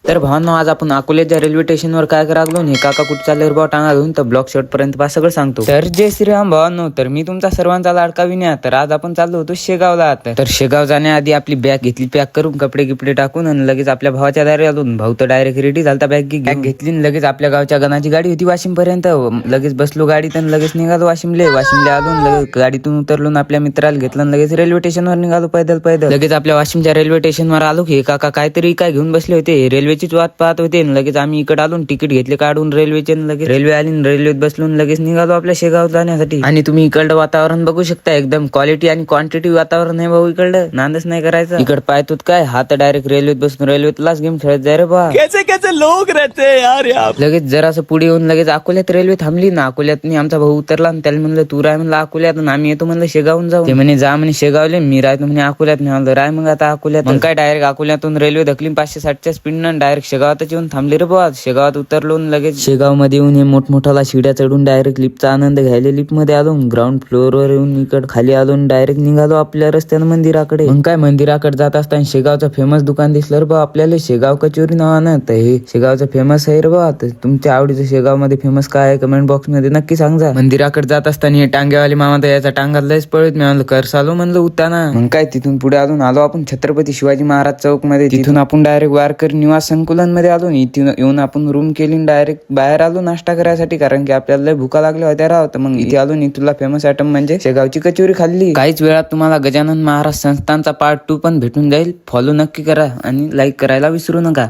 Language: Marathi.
तर भावांनो, आज आपण अकोल्याच्या रेल्वे स्टेशनवर काय लागलो हे काका कुठे चालले भाऊ टांगा घेऊन, तर ब्लॉक शॉर्ट पर्यंत पा सगळं सांगतो. तर जय श्रीराम भावांनो, तर मी तुमचा सर्वांचा लाडका विनया. तर आज आपण चाललो होतो शेगावला. तर शेगाव जाण्याआधी आपली बॅग घेतली पॅक करून, कपडे गिपडे टाकून, आणि लगेच आपल्या भावाच्या दारी आलो. भाऊ तर डायरेक्ट रेडी झालता बॅग घेतली, लगेच आपल्या गावच्या गणाची गाडी होती वाशिम पर्यंत. लगेच बसलो गाडीत आणि लगेच निघालो वाशिमले आलो. लगेच गाडीतून उतरलो, आपल्या मित्राला घेतलं, लगेच रेल्वे स्टेशनवर निघालो पैदल. लगेच आपल्या वाशिमच्या रेल्वे स्टेशनवर आलो की काका काहीतरी काय घेऊन बसले होते, रेल्वेचीच वाट पाहत होते. लगेच आम्ही इकडे आलो, तिकीट घेतले काढून रेल्वेचे. लगेच रेल्वे आली, रेल्वेत बसलो, लगेच निघालो आपल्या शेगाव जाण्यासाठी. आणि तुम्ही इकडलं वातावरण बघू शकता, एकदम क्वालिटी आणि क्वांटिटी वातावरण आहे भाऊ. इकडलं नांदच नाही करायचं. इकडे पाहतोत काय, हा तर डायरेक्ट रेल्वेत बसून रेल्वेतलाच गेम खेळत जाय रे बा. कैसे लोक रहते यार. लगेच जरासं पुढे येऊन लगेच अकोल्यात रेल्वे थांबली ना. अकोल्यात आमचा भाऊ उतरला, त्याला म्हणलं तू राय म्हणलं अकोल्यात, आम्ही येतो म्हणलं शेगावून जाऊ. ते म्हणे जा म्हणे शेगावले, मी राहतो म्हणे अकोल्यात. मी म्हणलं राय मग आता अकोल्यात. मग काय डायरेक्ट अकोल्यातून रेल्वे धकली 560च्या स्पीडनं, डायरेक्ट शेगावातच येऊन थांबली रे बा. शेगावात उतरलो, लगेच शेगाव मध्ये येऊन हे मोठमोठाला शिड्या चढून डायरेक्ट लिफ्टचा आनंद घ्यायला लिफ्ट मध्ये आलो. ग्राउंड फ्लोअर वर येऊन इकडे खाली आलो, डायरेक्ट निघालो आपल्या रस्त्यानं मंदिराकडे. मग काय मंदिराकडे जात असताना शेगावचं फेमस दुकान दिसलं रे बा आपल्याला, शेगाव कचोरी नावानं. तर हे शेगावचं फेमस आहे रे बा. तर तुमच्या आवडीचं शेगाव मध्ये फेमस काय आहे कमेंट बॉक्स मध्ये नक्की सांगा. मंदिराकडे जात असताना हे टांगेवाले मामा तर याचा टांगा लयच पळत. मी म्हणलं कर चालू म्हणलं उताना. मग काय तिथून पुढे आलो आपण छत्रपती शिवाजी महाराज चौक मध्ये. तिथून आपण डायरेक्ट वारकरी निवास संकुलन मध्ये आलो. इथून येऊन आपण रूम केली, डायरेक्ट बाहेर आलो नाश्ता करायसाठी, कारण की आपल्याला लय भुका लागल्या होत्या राव. तर मग इथे आलो, तुला फेमस आयटम म्हणजे शेगावची कचोरी खाल्ली. काहीच वेळात तुम्हाला गजानन महाराज संस्थानचा पार्ट 2 पण भेटून जाईल. फॉलो नक्की करा आणि लाईक करायला विसरू नका.